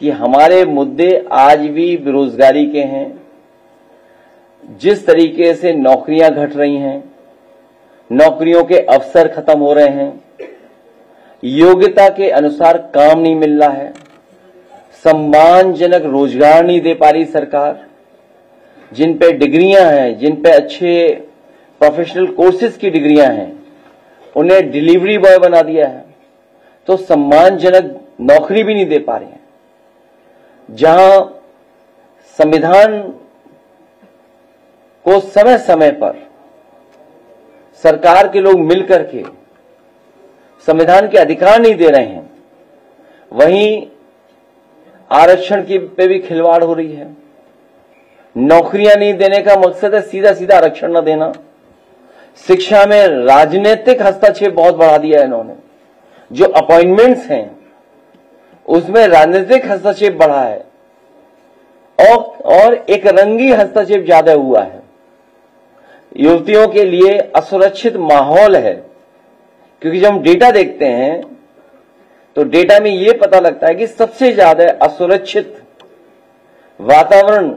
कि हमारे मुद्दे आज भी बेरोजगारी के हैं। जिस तरीके से नौकरियां घट रही हैं, नौकरियों के अवसर खत्म हो रहे हैं, योग्यता के अनुसार काम नहीं मिल रहा है, सम्मानजनक रोजगार नहीं दे पा रही सरकार। जिन पे डिग्रियां हैं, जिन पे अच्छे प्रोफेशनल कोर्सेज की डिग्रियां हैं, उन्हें डिलीवरी बॉय बना दिया है, तो सम्मानजनक नौकरी भी नहीं दे पा रहे हैं। जहां संविधान को समय समय पर सरकार के लोग मिलकर के संविधान के अधिकार नहीं दे रहे हैं, वहीं आरक्षण की पे भी खिलवाड़ हो रही है। नौकरियां नहीं देने का मकसद है सीधा सीधा आरक्षण न देना। शिक्षा में राजनीतिक हस्तक्षेप बहुत बढ़ा दिया है इन्होंने। जो अपॉइंटमेंट्स हैं उसमें राजनीतिक हस्तक्षेप बढ़ा है और एक रंगी हस्तक्षेप ज्यादा हुआ है। युवतियों के लिए असुरक्षित माहौल है, क्योंकि जब हम डेटा देखते हैं तो डेटा में यह पता लगता है कि सबसे ज्यादा असुरक्षित वातावरण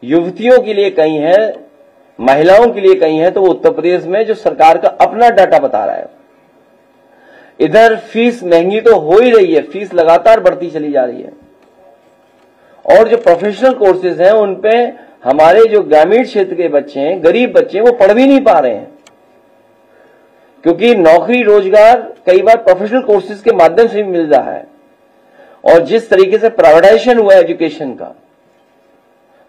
युवतियों के लिए कहीं है, महिलाओं के लिए कहीं है, तो वो उत्तर प्रदेश में जो सरकार का अपना डाटा बता रहा है। इधर फीस महंगी तो हो ही रही है, फीस लगातार बढ़ती चली जा रही है, और जो प्रोफेशनल कोर्सेज हैं उन पे हमारे जो ग्रामीण क्षेत्र के बच्चे हैं, गरीब बच्चे हैं, वो पढ़ भी नहीं पा रहे हैं, क्योंकि नौकरी रोजगार कई बार प्रोफेशनल कोर्सेज के माध्यम से भी मिल रहा है। और जिस तरीके से प्राइवेटाइजेशन हुआ है एजुकेशन का,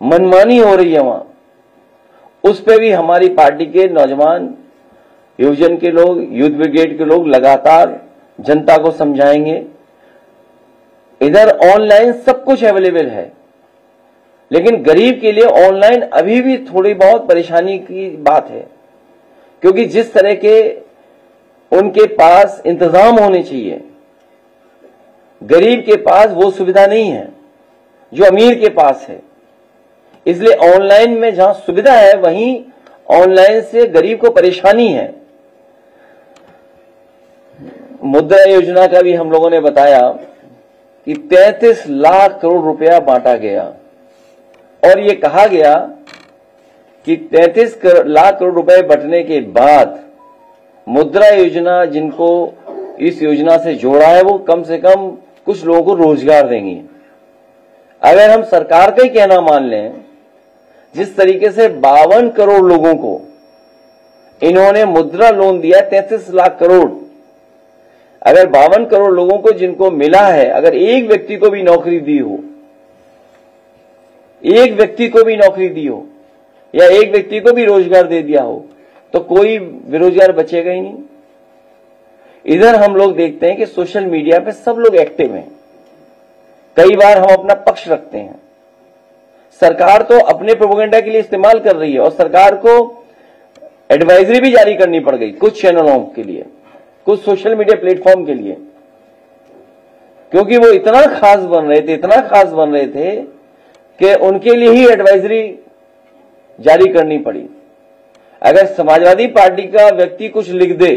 मनमानी हो रही है वहां, उस पे भी हमारी पार्टी के नौजवान, युवजन के लोग, यूथ ब्रिगेड के लोग लगातार जनता को समझाएंगे। इधर ऑनलाइन सब कुछ अवेलेबल है, लेकिन गरीब के लिए ऑनलाइन अभी भी थोड़ी बहुत परेशानी की बात है, क्योंकि जिस तरह के उनके पास इंतजाम होने चाहिए, गरीब के पास वो सुविधा नहीं है जो अमीर के पास है। इसलिए ऑनलाइन में जहां सुविधा है वहीं ऑनलाइन से गरीब को परेशानी है। मुद्रा योजना का भी हम लोगों ने बताया कि 33 लाख करोड़ रुपया बांटा गया, और ये कहा गया कि 33 लाख करोड़ रुपए बंटने के बाद मुद्रा योजना, जिनको इस योजना से जोड़ा है, वो कम से कम कुछ लोगों को रोजगार देंगी। अगर हम सरकार का ही कहना मान लें, जिस तरीके से 52 करोड़ लोगों को इन्होंने मुद्रा लोन दिया, 33 लाख करोड़, अगर 52 करोड़ लोगों को जिनको मिला है, अगर एक व्यक्ति को भी नौकरी दी हो, एक व्यक्ति को भी नौकरी दी हो या एक व्यक्ति को भी रोजगार दे दिया हो, तो कोई बेरोजगार बचेगा ही नहीं। इधर हम लोग देखते हैं कि सोशल मीडिया पे सब लोग एक्टिव हैं। कई बार हम अपना पक्ष रखते हैं, सरकार तो अपने प्रोपेगेंडा के लिए इस्तेमाल कर रही है, और सरकार को एडवाइजरी भी जारी करनी पड़ गई कुछ चैनलों के लिए, कुछ सोशल मीडिया प्लेटफॉर्म के लिए, क्योंकि वो इतना खास बन रहे थे कि उनके लिए ही एडवाइजरी जारी करनी पड़ी। अगर समाजवादी पार्टी का व्यक्ति कुछ लिख दे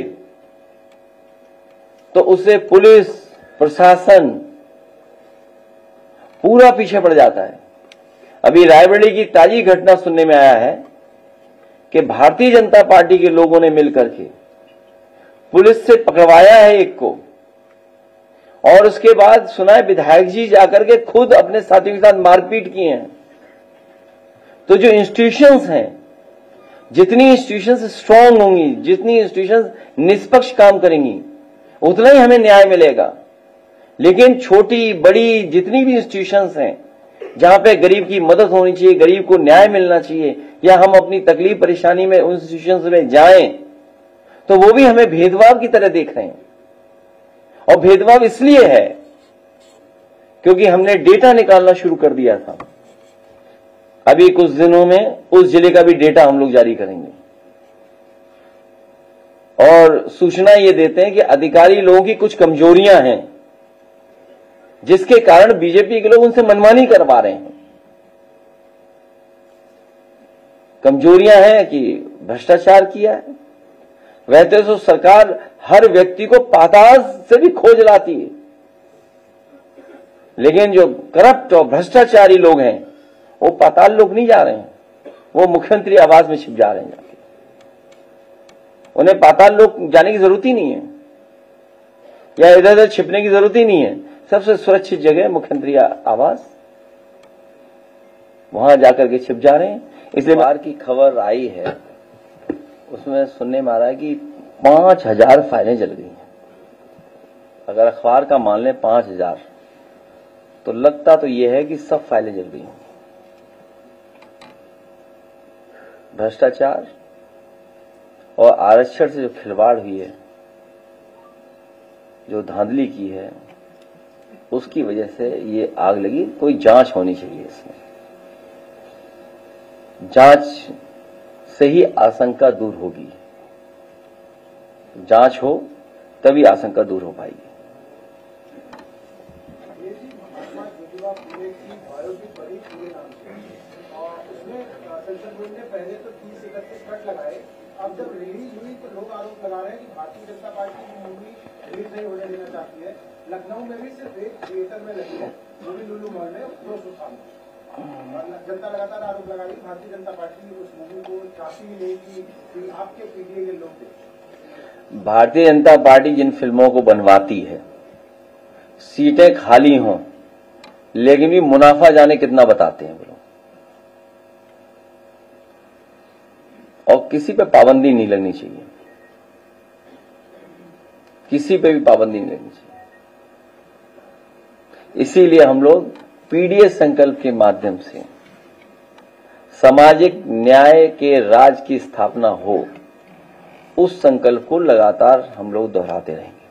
तो उसे पुलिस प्रशासन पूरा पीछे पड़ जाता है। अभी रायबरेली की ताजी घटना सुनने में आया है कि भारतीय जनता पार्टी के लोगों ने मिलकर के पुलिस से पकड़वाया है एक को, और उसके बाद सुना है विधायक जी जाकर के खुद अपने साथियों के साथ मारपीट किए हैं। तो जो इंस्टीट्यूशंस हैं, जितनी इंस्टीट्यूशंस स्ट्रांग होंगी, जितनी इंस्टीट्यूशंस निष्पक्ष काम करेंगी, उतना ही हमें न्याय मिलेगा। लेकिन छोटी बड़ी जितनी भी इंस्टीट्यूशंस हैं, जहां पे गरीब की मदद होनी चाहिए, गरीब को न्याय मिलना चाहिए, या हम अपनी तकलीफ परेशानी में उन इंस्टीट्यूशंस में जाएं, तो वो भी हमें भेदभाव की तरह देख रहे हैं। और भेदभाव इसलिए है क्योंकि हमने डेटा निकालना शुरू कर दिया था। अभी कुछ दिनों में उस जिले का भी डेटा हम लोग जारी करेंगे, और सूचना ये देते हैं कि अधिकारी लोगों की कुछ कमजोरियां हैं, जिसके कारण बीजेपी के लोग उनसे मनमानी करवा रहे हैं। कमजोरियां हैं कि भ्रष्टाचार किया है। वैसे तो सरकार हर व्यक्ति को पाताल से भी खोज लाती है, लेकिन जो करप्ट और भ्रष्टाचारी लोग हैं वो पाताल लोक नहीं जा रहे हैं, वो मुख्यमंत्री आवास में छिप जा रहे हैं जाके। उन्हें पाताल लोक जाने की जरूरत ही नहीं है या इधर उधर छिपने की जरूरत ही नहीं है। सबसे सुरक्षित जगह मुख्यमंत्री आवास, वहां जाकर के छिप जा रहे हैं। इसलिए बाहर की खबर आई है उसमें सुनने में आ रहा है कि 5000 फाइलें जल गई हैं। अगर अखबार का मान लें 5000, तो लगता तो यह है कि सब फाइलें जल गई हैं। भ्रष्टाचार और आरक्षण से जो खिलवाड़ हुई है, जो धांधली की है, उसकी वजह से ये आग लगी। कोई जांच होनी चाहिए इसमें, जांच से ही आशंका दूर होगी। जांच हो तभी आशंका दूर हो पाएगी। पहले तो 30-31 कट लगाए, अब जब रिलीज हुई तो लोग आरोप लगा रहे हैं कि भारतीय जनता पार्टी की मूवी रिलीज नहीं होने देना चाहती है। लखनऊ में भी सिर्फ एक थिएटर में लगी है, वो भी लुलु मॉल में 200 साल। जनता लगातार आरोप लगा रही है भारतीय जनता पार्टी उस मूवी को चाहती ही नहीं कि आपके पीटीए के लोग देखें। भारतीय जनता पार्टी जिन फिल्मों को बनवाती है, सीटें खाली हों लेकिन भी मुनाफा जाने कितना बताते हैं वो लोग, और किसी पे पाबंदी नहीं लगनी चाहिए, किसी पे भी पाबंदी नहीं लगनी चाहिए। इसीलिए हम लोग पीडीएस संकल्प के माध्यम से सामाजिक न्याय के राज की स्थापना हो, उस संकल्प को लगातार हम लोग दोहराते रहेंगे।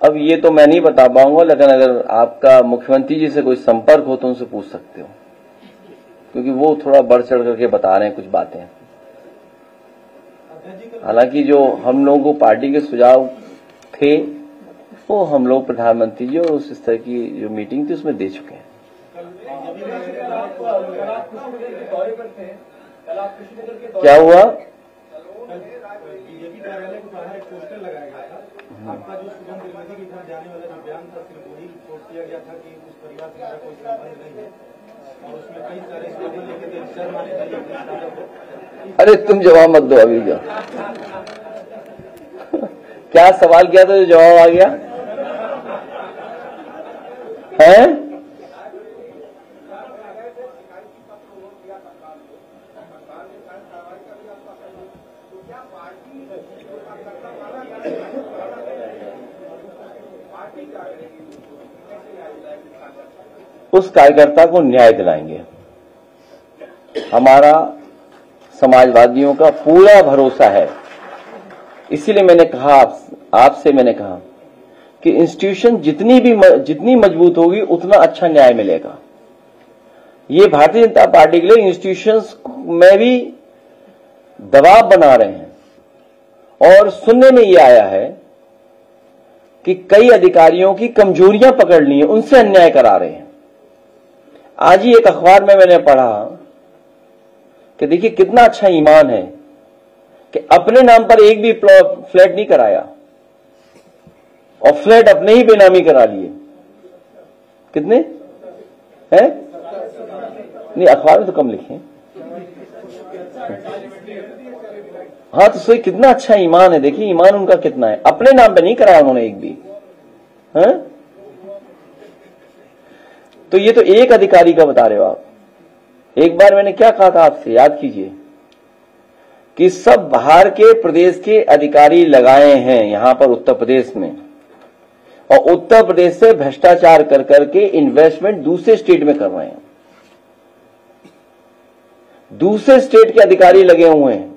अब ये तो मैं नहीं बता पाऊंगा, लेकिन अगर आपका मुख्यमंत्री जी से कोई संपर्क हो तो उनसे पूछ सकते हो, क्योंकि वो थोड़ा बढ़ चढ़ करके बता रहे हैं कुछ बातें। हालांकि जो हम लोगों को पार्टी के सुझाव थे वो हम लोग प्रधानमंत्री जी और उस तरह की जो मीटिंग थी उसमें दे चुके हैं। क्या हुआ? आपका जो सुगम त्रिवेदी के घर जाने वाला जो बयान था, सिर्फ वही पोस्ट किया गया था कि उस परिवार से मेरा कोई संबंध नहीं है, और उसमें कई सारे स्टेटमेंट लिखे थे, शर्म आने चाहिए। अरे तुम जवाब मत दो अभी, क्या सवाल किया था जो जवाब आ गया है? उस कार्यकर्ता को न्याय दिलाएंगे। हमारा समाजवादियों का पूरा भरोसा है। इसीलिए मैंने कहा आपसे मैंने कहा कि इंस्टीट्यूशन जितनी मजबूत होगी उतना अच्छा न्याय मिलेगा। ये भारतीय जनता पार्टी के लिए इंस्टीट्यूशंस में भी दबाव बना रहे हैं, और सुनने में ये आया है कि कई अधिकारियों की कमजोरियां पकड़ ली हैं, उनसे अन्याय करा रहे हैं। आज ही एक अखबार में मैंने पढ़ा कि देखिए कितना अच्छा ईमान है कि अपने नाम पर एक भी फ्लैट नहीं कराया और फ्लैट अपने ही बेनामी करा लिए। कितने हैं? नहीं, अखबार में तो कम लिखे। हाँ, तो सही कितना अच्छा ईमान है। देखिए ईमान उनका कितना है, अपने नाम पे नहीं कराया उन्होंने एक भी। हैं? तो ये तो एक अधिकारी का बता रहे हो आप। एक बार मैंने क्या कहा था आपसे, याद कीजिए, कि सब बाहर के प्रदेश के अधिकारी लगाए हैं यहां पर उत्तर प्रदेश में, और उत्तर प्रदेश से भ्रष्टाचार कर करके इन्वेस्टमेंट दूसरे स्टेट में कर रहे हैं। दूसरे स्टेट के अधिकारी लगे हुए हैं,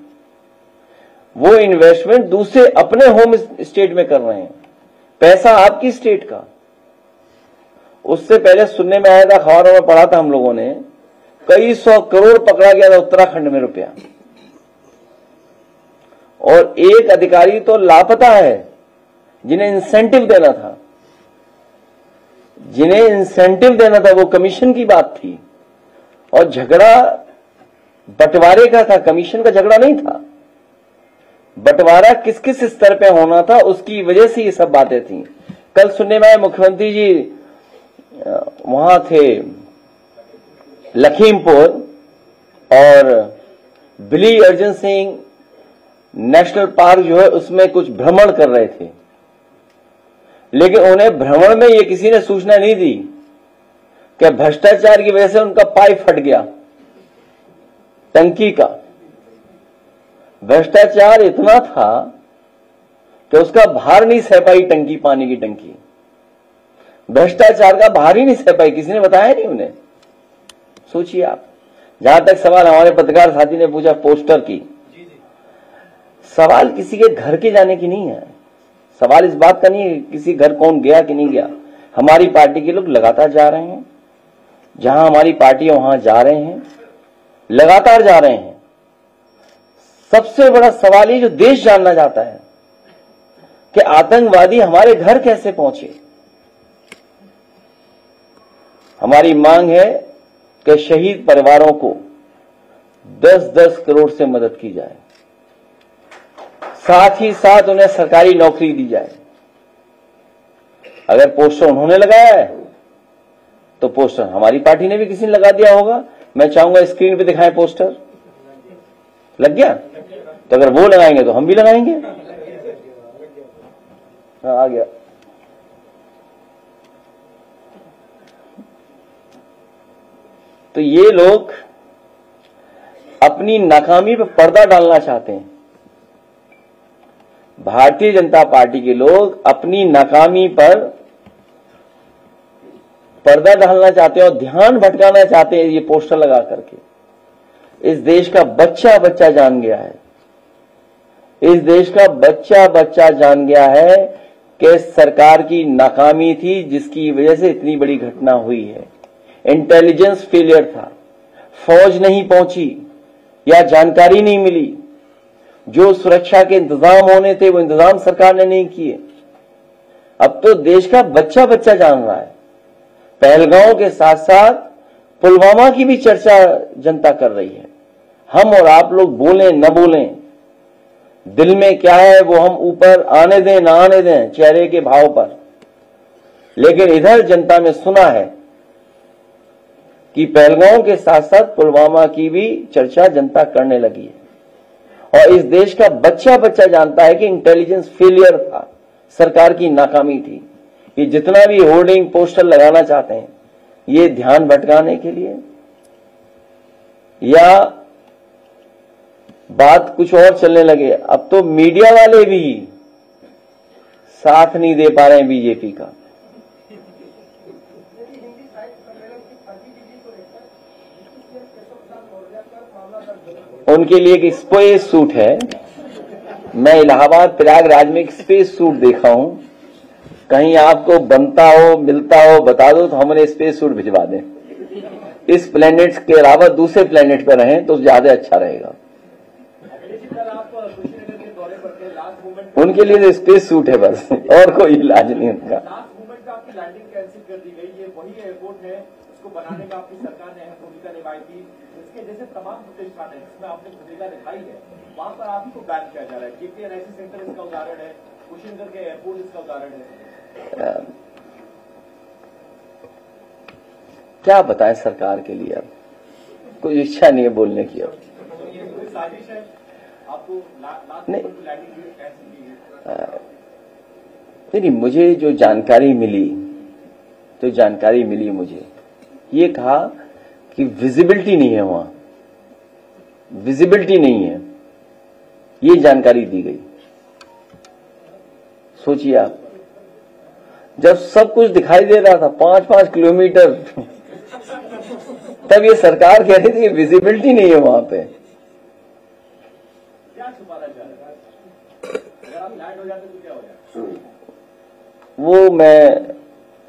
वो इन्वेस्टमेंट दूसरे अपने होम स्टेट में कर रहे हैं, पैसा आपकी स्टेट का। उससे पहले सुनने में आया था, अखबारों में पढ़ा था हम लोगों ने, कई 100 करोड़ पकड़ा गया था उत्तराखंड में रुपया, और एक अधिकारी तो लापता है जिन्हें इंसेंटिव देना था। जिन्हें इंसेंटिव देना था वो कमीशन की बात थी, और झगड़ा बंटवारे का था, कमीशन का झगड़ा नहीं था। बंटवारा किस किस स्तर पे होना था, उसकी वजह से ये सब बातें थी। कल सुनने में मुख्यमंत्री जी वहां थे लखीमपुर और बिली अर्जुन सिंह नेशनल पार्क जो है उसमें कुछ भ्रमण कर रहे थे, लेकिन उन्हें भ्रमण में ये किसी ने सूचना नहीं दी कि भ्रष्टाचार की वजह से उनका पाइप फट गया टंकी का। भ्रष्टाचार इतना था कि उसका भार नहीं सह पाई टंकी, पानी की टंकी भ्रष्टाचार का भार ही नहीं सह पाई, किसी ने बताया नहीं उन्हें। सोचिए आप। जहां तक सवाल हमारे पत्रकार साथी ने पूछा पोस्टर की, सवाल किसी के घर के जाने की नहीं है, सवाल इस बात का नहीं है किसी घर कौन गया कि नहीं गया। हमारी पार्टी के लोग लगातार जा रहे हैं, जहां हमारी पार्टी है वहां जा रहे हैं, लगातार जा रहे हैं। सबसे बड़ा सवाल ये जो देश जानना चाहता है कि आतंकवादी हमारे घर कैसे पहुंचे। हमारी मांग है कि शहीद परिवारों को 10-10 करोड़ से मदद की जाए, साथ ही साथ उन्हें सरकारी नौकरी दी जाए। अगर पोस्टर उन्होंने लगाया है तो पोस्टर हमारी पार्टी ने भी किसी ने लगा दिया होगा। मैं चाहूंगा स्क्रीन पे दिखाएं पोस्टर। लग गया? तो अगर वो लगाएंगे तो हम भी लगाएंगे। हाँ, आ गया। तो ये लोग अपनी नाकामी पर पर्दा डालना चाहते हैं। भारतीय जनता पार्टी के लोग अपनी नाकामी पर पर्दा डालना चाहते हैं और ध्यान भटकाना चाहते हैं ये पोस्टर लगा करके। इस देश का बच्चा बच्चा जान गया है, इस देश का बच्चा बच्चा जान गया है कि सरकार की नाकामी थी जिसकी वजह से इतनी बड़ी घटना हुई है। इंटेलिजेंस फेलियर था, फौज नहीं पहुंची या जानकारी नहीं मिली, जो सुरक्षा के इंतजाम होने थे वो इंतजाम सरकार ने नहीं किए। अब तो देश का बच्चा बच्चा जान रहा है। पहलगांव के साथ साथ पुलवामा की भी चर्चा जनता कर रही है। हम और आप लोग बोलें न बोलें, दिल में क्या है वो हम ऊपर आने दें ना आने दें चेहरे के भाव पर, लेकिन इधर जनता ने सुना है कि पहलगांव के साथ साथ पुलवामा की भी चर्चा जनता करने लगी है। और इस देश का बच्चा बच्चा जानता है कि इंटेलिजेंस फेलियर था, सरकार की नाकामी थी। ये जितना भी होर्डिंग पोस्टर लगाना चाहते हैं ये ध्यान भटकाने के लिए या बात कुछ और चलने लगे। अब तो मीडिया वाले भी साथ नहीं दे पा रहे हैं बीजेपी का। उनके लिए एक स्पेस सूट है। मैं इलाहाबाद प्रयागराज में एक स्पेस सूट देखा हूं, कहीं आपको बनता हो मिलता हो बता दो तो हम उन्हें स्पेस सूट भिजवा दें। इस प्लेनेट के अलावा दूसरे प्लेनेट पर रहें तो ज्यादा अच्छा रहेगा। उनके लिए तो स्पेस सूट है बस, और कोई इलाज नहीं उनका। बनाने का आपकी सरकार ने अहम भूमिका निभाई थी। इसके जैसे तमाम प्रतिष्ठान है जिसमें आपने भूमिका निभाई है, वहां पर आप ही को बैन किया जा रहा है। JPNIC सेंटर इसका उदाहरण है, कुशीनगर के एयरपोर्ट इसका उदाहरण है। क्या बताएं सरकार के लिए, अब कोई इच्छा नहीं है बोलने की। अब साजिश है आपको नहीं, मुझे जो जानकारी मिली मुझे ये कहा कि विजिबिलिटी नहीं है, वहां विजिबिलिटी नहीं है, ये जानकारी दी गई। सोचिए आप, जब सब कुछ दिखाई दे रहा था 5-5 किलोमीटर, तब ये सरकार कह रही थी कि विजिबिलिटी नहीं है वहां पे। क्या छुपाना चाह रहे हैं? अगर आप लैंड हो जाते तो क्या हो जाए? वो मैं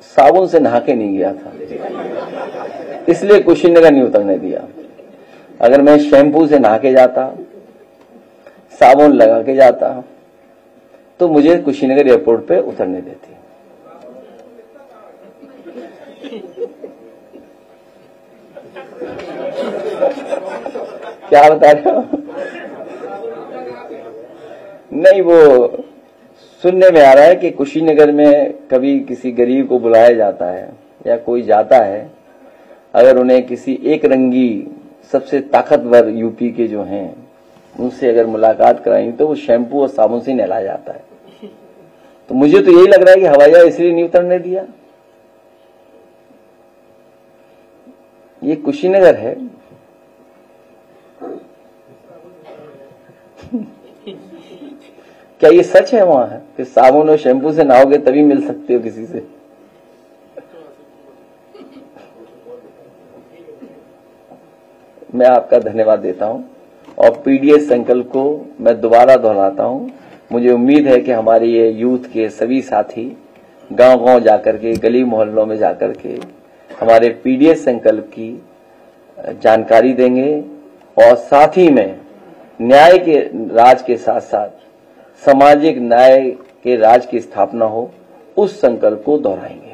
साबुन से नहा के नहीं गया था, इसलिए कुशीनगर नहीं उतरने दिया। अगर मैं शैम्पू से नहा के जाता, साबुन लगा के जाता, तो मुझे कुशीनगर एयरपोर्ट पे उतरने देते। क्या बता रहे हो? नहीं, वो सुनने में आ रहा है कि कुशीनगर में कभी किसी गरीब को बुलाया जाता है या कोई जाता है, अगर उन्हें किसी एक रंगी सबसे ताकतवर यूपी के जो हैं उनसे अगर मुलाकात कराई तो वो शैम्पू और साबुन से नहलाया जाता है। तो मुझे तो यही लग रहा है कि हवाई जहाज इसलिए नहीं उतरने दिया। ये कुशीनगर है। क्या ये सच है वहां है कि साबुन और शैम्पू से नहाओगे तभी मिल सकते हो किसी से? मैं आपका धन्यवाद देता हूं और पीडीएस संकल्प को मैं दोबारा दोहराता हूं। मुझे उम्मीद है कि हमारे ये यूथ के सभी साथी गांव-गांव जाकर के, गली मोहल्लों में जाकर के हमारे पीडीएस संकल्प की जानकारी देंगे और साथ ही में न्याय के राज के साथ साथ सामाजिक न्याय के राज की स्थापना हो, उस संकल्प को दोहराएंगे।